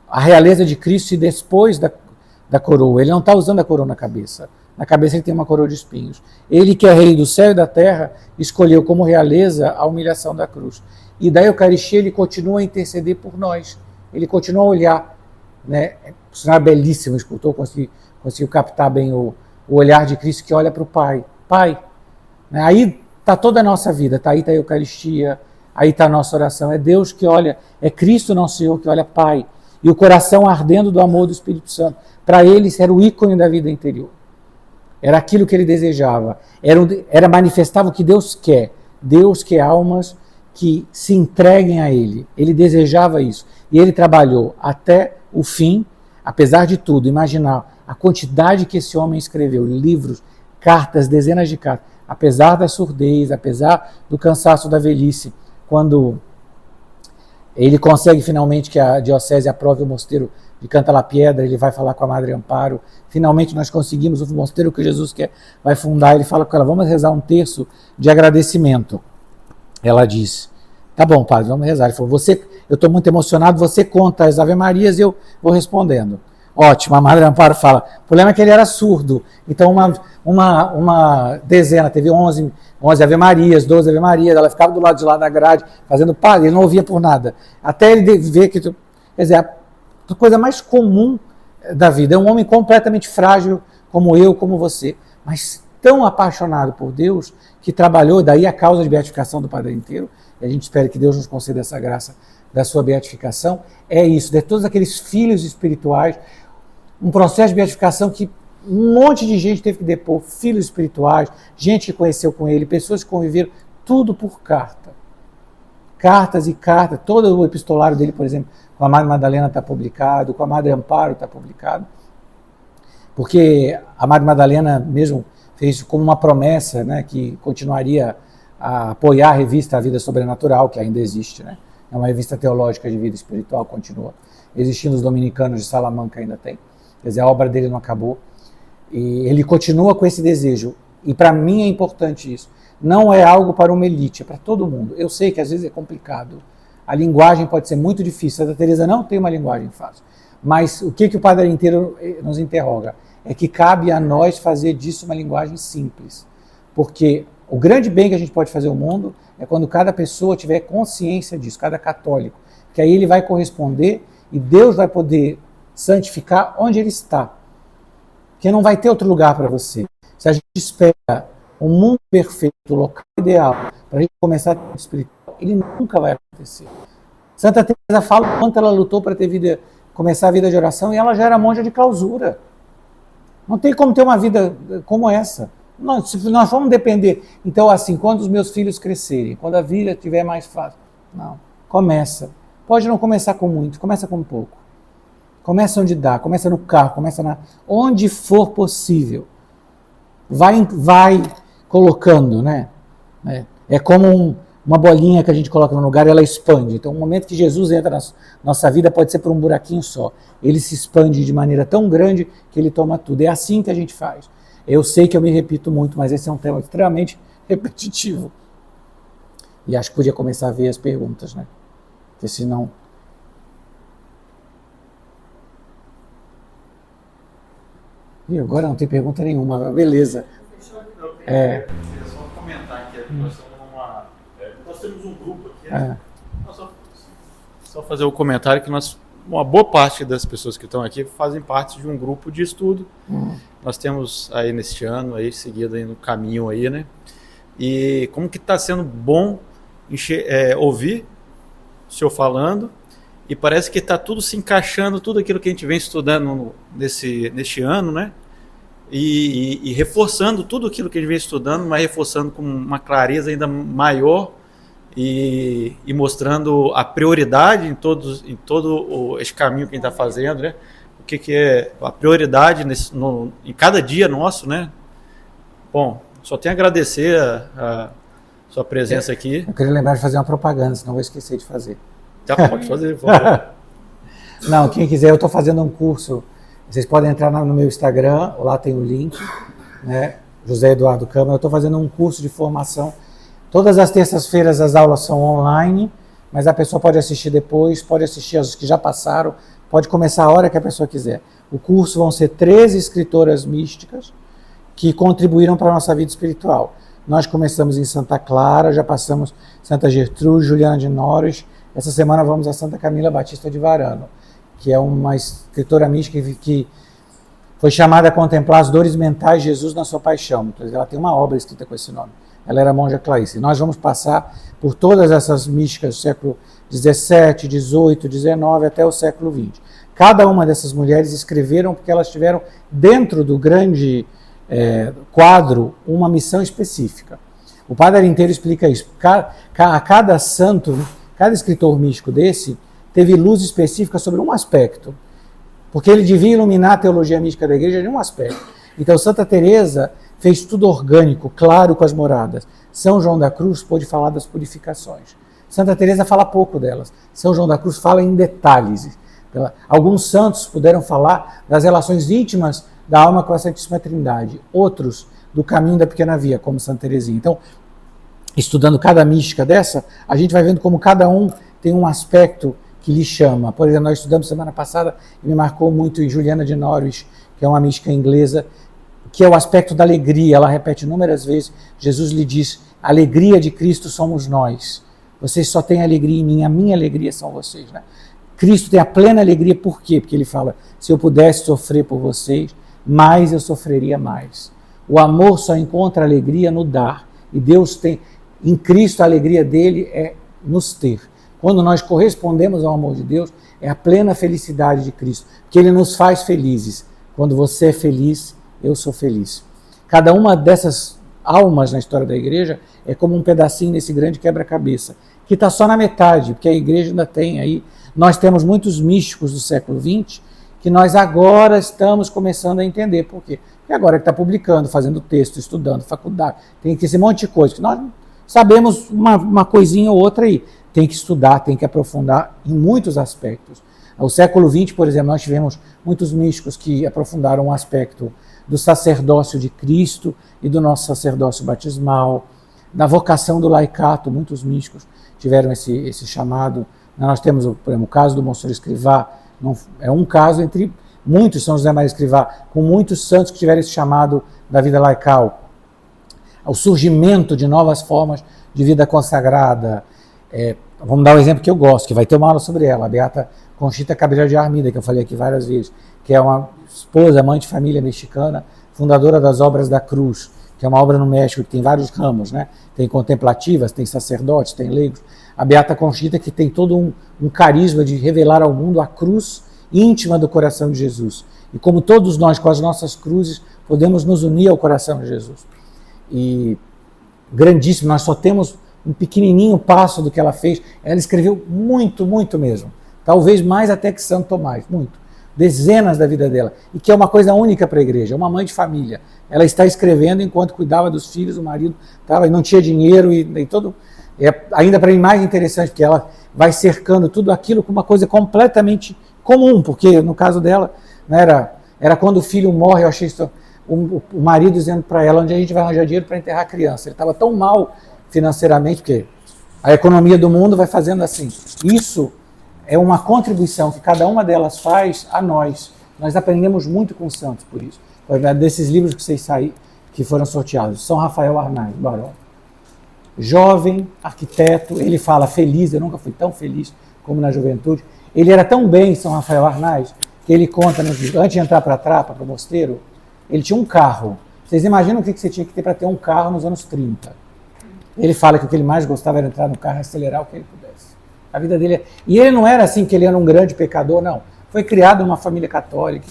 A realeza de Cristo se dispôs da coroa. Ele não está usando a coroa na cabeça. Na cabeça ele tem uma coroa de espinhos. Ele, que é rei do céu e da terra, escolheu como realeza a humilhação da cruz. E da Eucaristia ele continua a interceder por nós. Ele continua a olhar. Né? O sinal é belíssimo, o escultor conseguiu captar bem o olhar de Cristo que olha para o Pai. Pai. Né? Aí está toda a nossa vida. Aí está a Eucaristia, Aí está a nossa oração. É Deus que olha, é Cristo nosso Senhor que olha Pai. E o coração ardendo do amor do Espírito Santo. Para ele, isso era o ícone da vida interior. Era aquilo que ele desejava. Manifestava o que Deus quer. Deus quer almas que se entreguem a Ele. Ele desejava isso. E ele trabalhou até o fim, apesar de tudo. Imaginar a quantidade que esse homem escreveu, livros, cartas, dezenas de cartas, apesar da surdez, apesar do cansaço da velhice, quando ele consegue finalmente que a diocese aprove o mosteiro de Canta La Piedra, ele vai falar com a Madre Amparo, finalmente nós conseguimos o mosteiro que Jesus vai fundar, ele fala com ela, vamos rezar um terço de agradecimento. Ela diz, tá bom, padre, vamos rezar. Ele falou, eu estou muito emocionado, você conta as Ave Marias e eu vou respondendo. Ótimo, a Madre Amparo fala, o problema é que ele era surdo, então uma dezena, teve 11 Ave Marias, 12 Ave Marias, ela ficava do lado de lá da grade, fazendo padre, ele não ouvia por nada. Até ele ver que, quer dizer, a coisa mais comum da vida, é um homem completamente frágil, como eu, como você, mas tão apaixonado por Deus, que trabalhou, daí a causa de beatificação do Padre inteiro, e a gente espera que Deus nos conceda essa graça da sua beatificação, é isso, de todos aqueles filhos espirituais, um processo de beatificação que um monte de gente teve que depor, filhos espirituais, gente que conheceu com ele, pessoas que conviveram, tudo por carta. Cartas e cartas, todo o epistolário dele, por exemplo, com a Madre Madalena está publicado, com a Madre Amparo está publicado, porque a Madre Madalena mesmo fez como uma promessa, né, que continuaria a apoiar a revista A Vida Sobrenatural, que ainda existe, né? É uma revista teológica de vida espiritual, continua existindo, os dominicanos de Salamanca ainda tem. Quer dizer, a obra dele não acabou. E ele continua com esse desejo. E para mim é importante isso. Não é algo para uma elite, é para todo mundo. Eu sei que às vezes é complicado. A linguagem pode ser muito difícil. Santa Teresa não tem uma linguagem fácil. Mas o que o Padre inteiro nos interroga? É que cabe a nós fazer disso uma linguagem simples. Porque o grande bem que a gente pode fazer ao mundo é quando cada pessoa tiver consciência disso, cada católico. Que aí ele vai corresponder e Deus vai poder santificar onde ele está. Porque não vai ter outro lugar para você. Se a gente espera um mundo perfeito, o local ideal, para a gente começar a ter espiritual, ele nunca vai acontecer. Santa Teresa fala o quanto ela lutou para começar a vida de oração e ela já era monja de clausura. Não tem como ter uma vida como essa. Nós vamos depender. Então, assim, quando os meus filhos crescerem, quando a vida estiver mais fácil, não, começa. Pode não começar com muito, começa com pouco. Começa onde dá, começa no carro, começa onde for possível. Vai colocando, né? É como uma bolinha que a gente coloca no lugar e ela expande. Então, o momento que Jesus entra na nossa vida pode ser por um buraquinho só. Ele se expande de maneira tão grande que ele toma tudo. É assim que a gente faz. Eu sei que eu me repito muito, mas esse é um tema extremamente repetitivo. E acho que podia começar a ver as perguntas, né? Porque senão... E agora não tem pergunta nenhuma, beleza. Só comentar aqui, nós temos um grupo aqui, né? Só fazer o comentário que uma boa parte das pessoas que estão aqui fazem parte de um grupo de estudo. Nós temos aí neste ano, aí seguido aí no caminho aí, né? E como que está sendo bom ouvir o senhor falando, e parece que está tudo se encaixando, tudo aquilo que a gente vem estudando neste ano, né? E reforçando tudo aquilo que a gente vem estudando, mas reforçando com uma clareza ainda maior e mostrando a prioridade em todo esse caminho que a gente está fazendo, né? O que é a prioridade em cada dia nosso, né? Bom, só tenho a agradecer a sua presença aqui. Eu queria lembrar de fazer uma propaganda, senão vou esquecer de fazer. Já pode fazer, por favor. Não, quem quiser, eu estou fazendo um curso. Vocês podem entrar no meu Instagram, lá tem o link, né? José Eduardo Câmara. Eu estou fazendo um curso de formação. Todas as terças-feiras as aulas são online, mas a pessoa pode assistir depois, pode assistir as que já passaram, pode começar a hora que a pessoa quiser. O curso vão ser 13 escritoras místicas que contribuíram para a nossa vida espiritual. Nós começamos em Santa Clara, já passamos Santa Gertrude, Juliana de Norris. Essa semana vamos a Santa Camila Batista de Varano, que é uma escritora mística que Foi chamada a contemplar as dores mentais de Jesus na sua paixão. Ela tem uma obra escrita com esse nome. Ela era monja Clarice. Nós vamos passar por todas essas místicas do século XVII, XVIII, XIX até o século XX. Cada uma dessas mulheres escreveram porque elas tiveram dentro do grande quadro uma missão específica. O Padre Arinteiro explica isso. Cada santo, cada escritor místico desse teve luz específica sobre um aspecto, porque ele devia iluminar a teologia mística da igreja em um aspecto. Então Santa Teresa fez tudo orgânico, claro com as moradas. São João da Cruz pôde falar das purificações. Santa Teresa fala pouco delas. São João da Cruz fala em detalhes. Alguns santos puderam falar das relações íntimas da alma com a Santíssima Trindade. Outros do caminho da pequena via, como Santa Teresinha. Então, estudando cada mística dessa, a gente vai vendo como cada um tem um aspecto que lhe chama. Por exemplo, nós estudamos semana passada e me marcou muito em Juliana de Norwich, que é uma mística inglesa, que é o aspecto da alegria. Ela repete inúmeras vezes, Jesus lhe diz, a alegria de Cristo somos nós. Vocês só têm alegria em mim, a minha alegria são vocês. Né? Cristo tem a plena alegria, por quê? Porque ele fala, se eu pudesse sofrer por vocês, mais eu sofreria mais. O amor só encontra alegria no dar. E Deus tem, em Cristo, a alegria dele é nos ter. Quando nós correspondemos ao amor de Deus, é a plena felicidade de Cristo. Porque ele nos faz felizes. Quando você é feliz, eu sou feliz. Cada uma dessas almas na história da igreja é como um pedacinho nesse grande quebra-cabeça, que está só na metade, porque a igreja ainda tem aí. Nós temos muitos místicos do século XX que nós agora estamos começando a entender. Por quê? Porque agora que está publicando, fazendo texto, estudando, faculdade, tem que esse monte de coisa, que nós sabemos uma coisinha ou outra aí. Tem que estudar, tem que aprofundar em muitos aspectos. No século XX, por exemplo, nós tivemos muitos místicos que aprofundaram o aspecto do sacerdócio de Cristo e do nosso sacerdócio batismal, da vocação do laicato. Muitos místicos tiveram esse chamado. Nós temos, por exemplo, o caso do Monsenhor Escrivá, é um caso entre muitos, São José Maria Escrivá, com muitos santos que tiveram esse chamado da vida laical, ao surgimento de novas formas de vida consagrada. Vamos dar um exemplo que eu gosto, que vai ter uma aula sobre ela, a Beata Conchita Cabreira de Armida, que eu falei aqui várias vezes, que é uma esposa, mãe de família mexicana, fundadora das Obras da Cruz, que é uma obra no México que tem vários ramos, né? Tem contemplativas, tem sacerdotes, tem leigos. A Beata Conchita, que tem todo um carisma de revelar ao mundo a cruz íntima do coração de Jesus. E como todos nós, com as nossas cruzes, podemos nos unir ao coração de Jesus. E grandíssimo, nós só temos um pequenininho passo do que ela fez. Ela escreveu muito, muito mesmo. Talvez mais até que Santo Tomás, muito. Dezenas da vida dela. E que é uma coisa única para a igreja, uma mãe de família. Ela está escrevendo enquanto cuidava dos filhos, o marido estava e não tinha dinheiro e todo. Ainda para mim mais interessante, porque ela vai cercando tudo aquilo com uma coisa completamente comum, porque no caso dela, né, era quando o filho morre, eu achei isso, o marido dizendo para ela onde a gente vai arranjar dinheiro para enterrar a criança. Ele estava tão mal financeiramente, porque a economia do mundo vai fazendo assim. Isso é uma contribuição que cada uma delas faz a nós. Nós aprendemos muito com os santos por isso. Desses livros que vocês saíram, que foram sorteados. São Rafael Arnaz, Barão. Jovem, arquiteto, ele fala feliz, eu nunca fui tão feliz como na juventude. Ele era tão bem, São Rafael Arnaz, que ele conta, antes de entrar para a Trapa, para o mosteiro, ele tinha um carro. Vocês imaginam o que você tinha que ter para ter um carro nos anos 30? Ele fala que o que ele mais gostava era entrar no carro e acelerar o que ele pudesse. A vida dele... E ele não era assim que ele era um grande pecador, não. Foi criado numa família católica.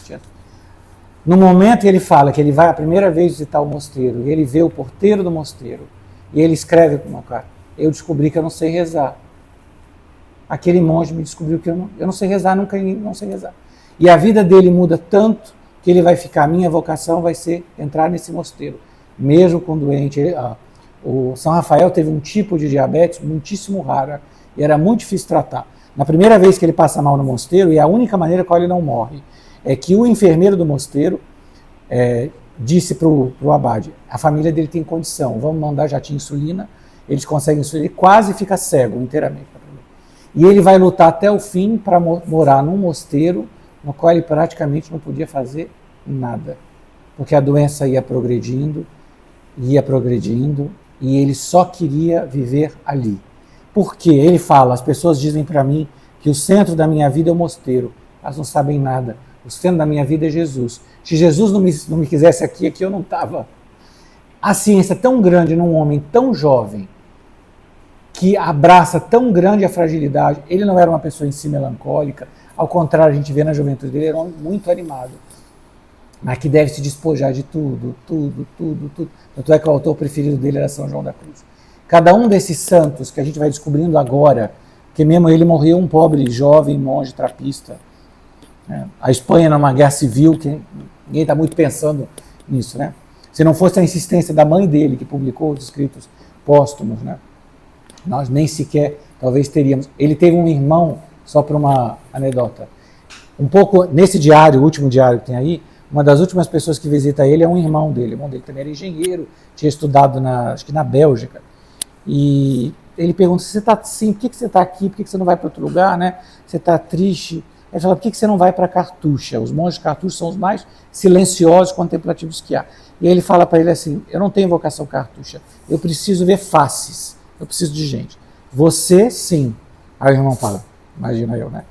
No momento ele fala que ele vai a primeira vez visitar o mosteiro, e ele vê o porteiro do mosteiro, e ele escreve para o meu cara, eu descobri que eu não sei rezar. Aquele monge me descobriu que eu não sei rezar, nunca não sei rezar. E a vida dele muda tanto que ele vai ficar, minha vocação vai ser entrar nesse mosteiro, mesmo com doente. O São Rafael teve um tipo de diabetes muitíssimo raro, e era muito difícil tratar. Na primeira vez que ele passa mal no mosteiro, e a única maneira com a qual ele não morre, é que o enfermeiro do mosteiro disse para o abade, a família dele tem condição, vamos mandar, já tinha insulina, eles conseguem insulina, ele quase fica cego inteiramente. E ele vai lutar até o fim para morar num mosteiro no qual ele praticamente não podia fazer nada, porque a doença ia progredindo, e ele só queria viver ali. Porque ele fala, as pessoas dizem para mim que o centro da minha vida é o mosteiro, elas não sabem nada. O centro da minha vida é Jesus. Se Jesus não me quisesse aqui eu não estava. A ciência tão grande num homem tão jovem, que abraça tão grande a fragilidade, ele não era uma pessoa em si melancólica, ao contrário, a gente vê na juventude dele, ele era um homem muito animado, mas que deve se despojar de tudo. Tanto é que o autor preferido dele era São João da Cruz. Cada um desses santos que a gente vai descobrindo agora, que mesmo ele morreu um pobre jovem monge trapista, a Espanha numa guerra civil, que ninguém está muito pensando nisso, né? Se não fosse a insistência da mãe dele, que publicou os escritos póstumos, né? Nós nem sequer, talvez, teríamos. Ele teve um irmão, só para uma anedota, um pouco, nesse diário, o último diário que tem aí, uma das últimas pessoas que visita ele é um irmão dele. O irmão dele também era engenheiro, tinha estudado, acho que na Bélgica. E ele pergunta, você está assim, por que você está aqui, por que você não vai para outro lugar, né? Você está triste. Ele fala, por que você não vai para Cartucha? Os monges cartuchos são os mais silenciosos, contemplativos que há. E aí ele fala para ele assim, eu não tenho vocação cartucha, eu preciso ver faces, eu preciso de gente. Você, sim. Aí o irmão fala, imagina eu, né?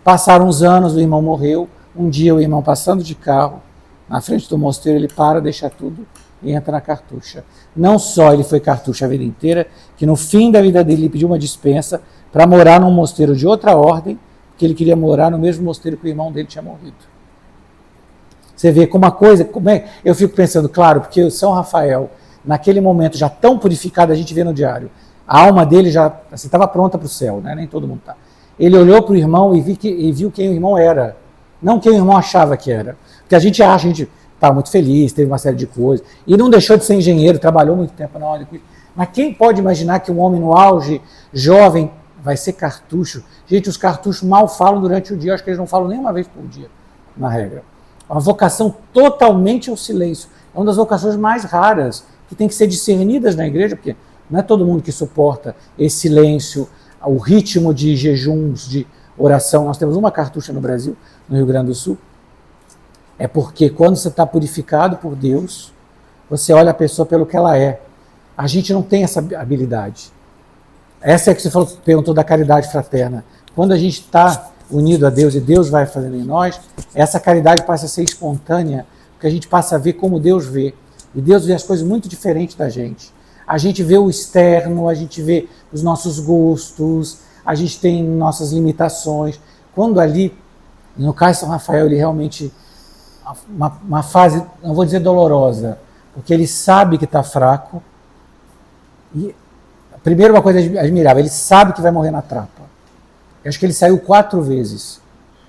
Passaram uns anos, o irmão morreu, um dia o irmão passando de carro, na frente do mosteiro, ele para, deixa tudo e entra na cartucha. Não só ele foi cartucha a vida inteira, que no fim da vida dele ele pediu uma dispensa para morar num mosteiro de outra ordem, que ele queria morar no mesmo mosteiro que o irmão dele tinha morrido. Você vê como a coisa, como é, eu fico pensando, claro, porque o São Rafael, naquele momento já tão purificado, a gente vê no diário, a alma dele já estava pronta para o céu, né? Nem todo mundo está. Ele olhou para o irmão e viu quem o irmão era, não quem o irmão achava que era. Porque a gente acha, a gente estava muito feliz, teve uma série de coisas, e não deixou de ser engenheiro, trabalhou muito tempo na ordem. Mas quem pode imaginar que um homem no auge, jovem, vai ser cartucho? Gente, os cartuchos mal falam durante o dia, acho que eles não falam nem uma vez por dia, na regra. Uma vocação totalmente ao silêncio. É uma das vocações mais raras, que tem que ser discernidas na igreja, porque não é todo mundo que suporta esse silêncio, o ritmo de jejuns, de oração. Nós temos uma cartucha no Brasil, no Rio Grande do Sul. É porque quando você está purificado por Deus, você olha a pessoa pelo que ela é. A gente não tem essa habilidade. Essa é que você perguntou da caridade fraterna. Quando a gente está unido a Deus e Deus vai fazendo em nós, essa caridade passa a ser espontânea, porque a gente passa a ver como Deus vê. E Deus vê as coisas muito diferentes da gente. A gente vê o externo, a gente vê os nossos gostos, a gente tem nossas limitações. Quando ali, no caso de São Rafael, ele realmente, uma fase, não vou dizer dolorosa, porque ele sabe que está fraco. E, primeiro, uma coisa admirável, ele sabe que vai morrer na trapa. Eu acho que ele saiu 4 vezes.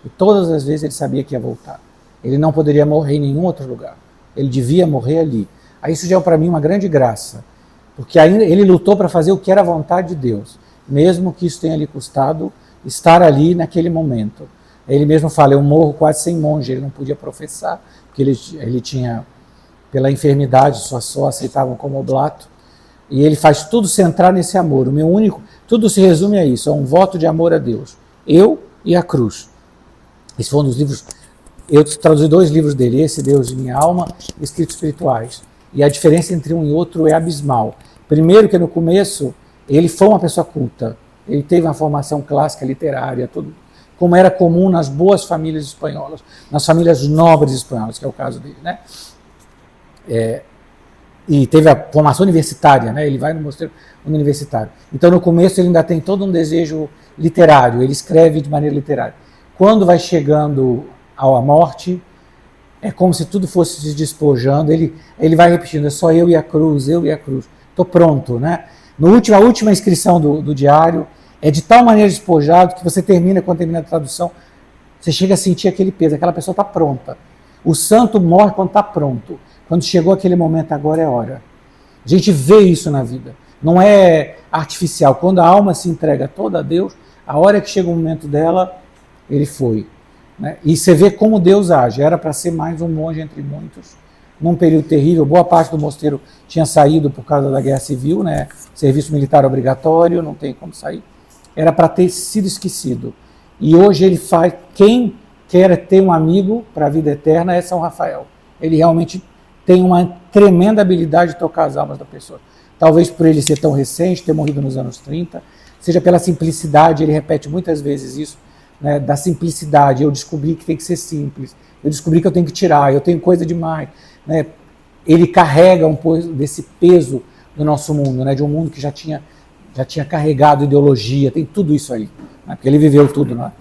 E todas as vezes ele sabia que ia voltar. Ele não poderia morrer em nenhum outro lugar. Ele devia morrer ali. Aí isso já é para mim uma grande graça. Porque ainda ele lutou para fazer o que era a vontade de Deus. Mesmo que isso tenha lhe custado estar ali naquele momento. Ele mesmo fala, eu morro quase sem monge. Ele não podia professar, porque ele tinha, pela enfermidade, só aceitavam como oblato. E ele faz tudo centrar nesse amor. O meu único, tudo se resume a isso, é um voto de amor a Deus. Eu e a cruz. Esse foi um dos livros, eu traduzi 2 livros dele, esse Deus de Minha Alma e Escritos Espirituais. E a diferença entre um e outro é abismal. Primeiro que no começo, ele foi uma pessoa culta. Ele teve uma formação clássica, literária, tudo, como era comum nas boas famílias espanholas, nas famílias nobres espanholas, que é o caso dele, né? E teve a formação universitária, né? Ele vai no mosteiro universitário. Então, no começo, ele ainda tem todo um desejo literário, ele escreve de maneira literária. Quando vai chegando à morte, é como se tudo fosse se despojando, ele vai repetindo, é só eu e a cruz, estou pronto, né? A última inscrição do diário é de tal maneira despojado que você termina, quando termina a tradução, você chega a sentir aquele peso, aquela pessoa está pronta. O santo morre quando está pronto. Quando chegou aquele momento, agora é hora. A gente vê isso na vida. Não é artificial. Quando a alma se entrega toda a Deus, a hora que chega o momento dela, ele foi. Né? E você vê como Deus age. Era para ser mais um monge entre muitos. Num período terrível, boa parte do mosteiro tinha saído por causa da guerra civil, né? Serviço militar obrigatório, não tem como sair. Era para ter sido esquecido. E hoje ele faz... Quem quer ter um amigo para a vida eterna é São Rafael. Ele realmente tem uma tremenda habilidade de tocar as almas da pessoa. Talvez por ele ser tão recente, ter morrido nos anos 30, seja pela simplicidade, ele repete muitas vezes isso, né, da simplicidade. Eu descobri que tem que ser simples. Eu descobri que eu tenho que tirar, eu tenho coisa demais. Né? Ele carrega um pouco desse peso do nosso mundo, né, de um mundo que já tinha carregado ideologia, tem tudo isso aí. Né, porque ele viveu tudo. Né?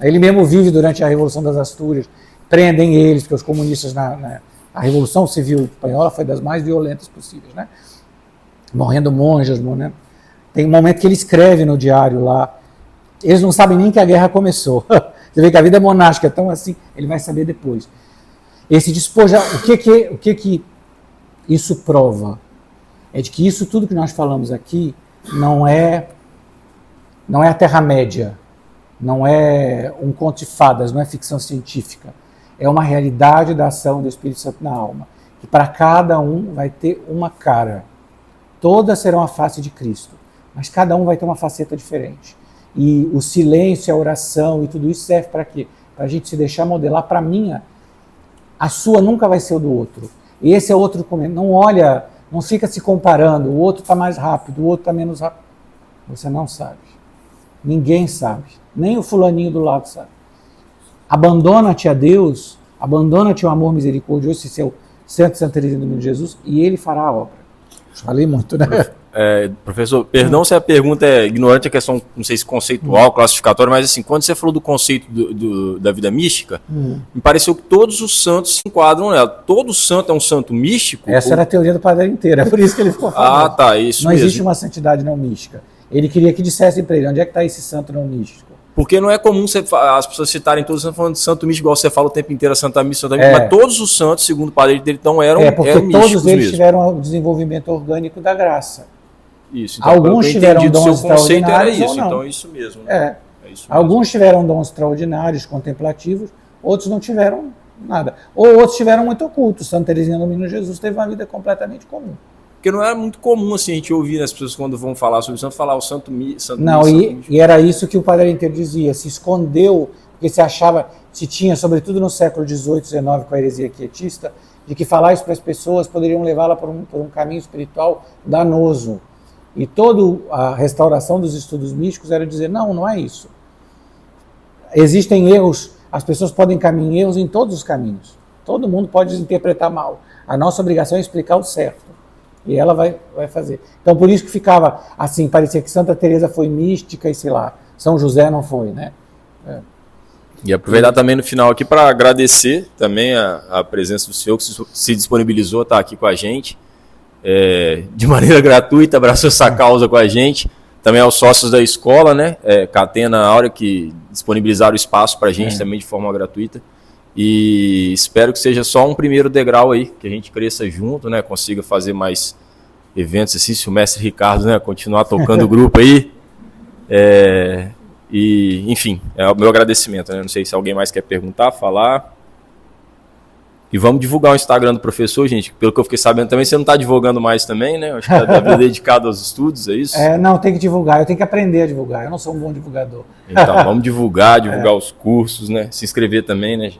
Ele mesmo vive durante a Revolução das Astúrias, prendem eles, porque os comunistas a Revolução Civil Espanhola foi das mais violentas possíveis, né? Morrendo monjas, né? Tem um momento que ele escreve no diário lá, eles não sabem nem que a guerra começou. Você vê que a vida monástica é tão assim, ele vai saber depois. Esse despojar, o que isso prova? É de que isso tudo que nós falamos aqui não é a Terra-média, não é um conto de fadas, não é ficção científica. É uma realidade da ação do Espírito Santo na alma, que para cada um vai ter uma cara. Todas serão a face de Cristo, mas cada um vai ter uma faceta diferente. E o silêncio, a oração e tudo isso serve para quê? Para a gente se deixar modelar. Para mim, a sua nunca vai ser o do outro. E esse é outro comentário. Não olha, não fica se comparando. O outro está mais rápido, o outro está menos rápido. Você não sabe. Ninguém sabe. Nem o fulaninho do lado sabe. Abandona-te a Deus, abandona-te ao amor misericordioso, esse seu Santo Santa Teresinha do Menino Jesus, e ele fará a obra. Falei muito, né? Professor, perdão se a pergunta é ignorante, a questão, não sei se conceitual, classificatória, mas assim, quando você falou do conceito da vida mística, me pareceu que todos os santos se enquadram nela. Todo santo é um santo místico? Essa era a teoria do Padre inteira, é por isso que ele ficou falando. Ah, tá, isso não mesmo. Existe uma santidade não mística. Ele queria que dissessem para ele, onde é que está esse santo não místico? Porque não é comum as pessoas citarem todos os santos falando de santo místico, igual você fala o tempo inteiro, a Santa Missa, mas todos os santos, segundo o Padre dele, então eram místicos mesmo. Porque todos eles tiveram o desenvolvimento orgânico da graça. Isso, então, alguns tiveram dons extraordinários isso, ou não. Então é isso mesmo. Né? É isso alguns tiveram dons extraordinários, contemplativos, outros não tiveram nada. Ou outros tiveram muito ocultos. Santa Teresinha do Menino Jesus teve uma vida completamente comum. Porque não era muito comum assim, a gente ouvir as pessoas quando vão falar sobre o santo, falar o santo não, e era isso que o Padre inteiro dizia, se escondeu, porque se achava, se tinha, sobretudo no século XVIII, XIX, com a heresia quietista, de que falar isso para as pessoas poderiam levá-la por um caminho espiritual danoso. E toda a restauração dos estudos místicos era dizer, não é isso. Existem erros, as pessoas podem caminhar em erros em todos os caminhos. Todo mundo pode interpretar mal. A nossa obrigação é explicar o certo. E ela vai fazer. Então, por isso que ficava assim, parecia que Santa Teresa foi mística e, sei lá, São José não foi, né? E aproveitar também no final aqui para agradecer também a presença do senhor, que se disponibilizou a estar aqui com a gente. De maneira gratuita, abraçou essa causa com a gente, também aos sócios da escola, né, Catena, Áurea, que disponibilizaram o espaço para a gente também de forma gratuita, e espero que seja só um primeiro degrau aí, que a gente cresça junto, né, consiga fazer mais eventos assim, se o mestre Ricardo, né, continuar tocando o grupo aí, e enfim, é o meu agradecimento, né, não sei se alguém mais quer perguntar, falar. E vamos divulgar o Instagram do professor, gente. Pelo que eu fiquei sabendo também, você não está divulgando mais também, né? Acho que está dedicado aos estudos, é isso? Não, tem que divulgar. Eu tenho que aprender a divulgar. Eu não sou um bom divulgador. Então, vamos divulgar os cursos, né? Se inscrever também, né, gente?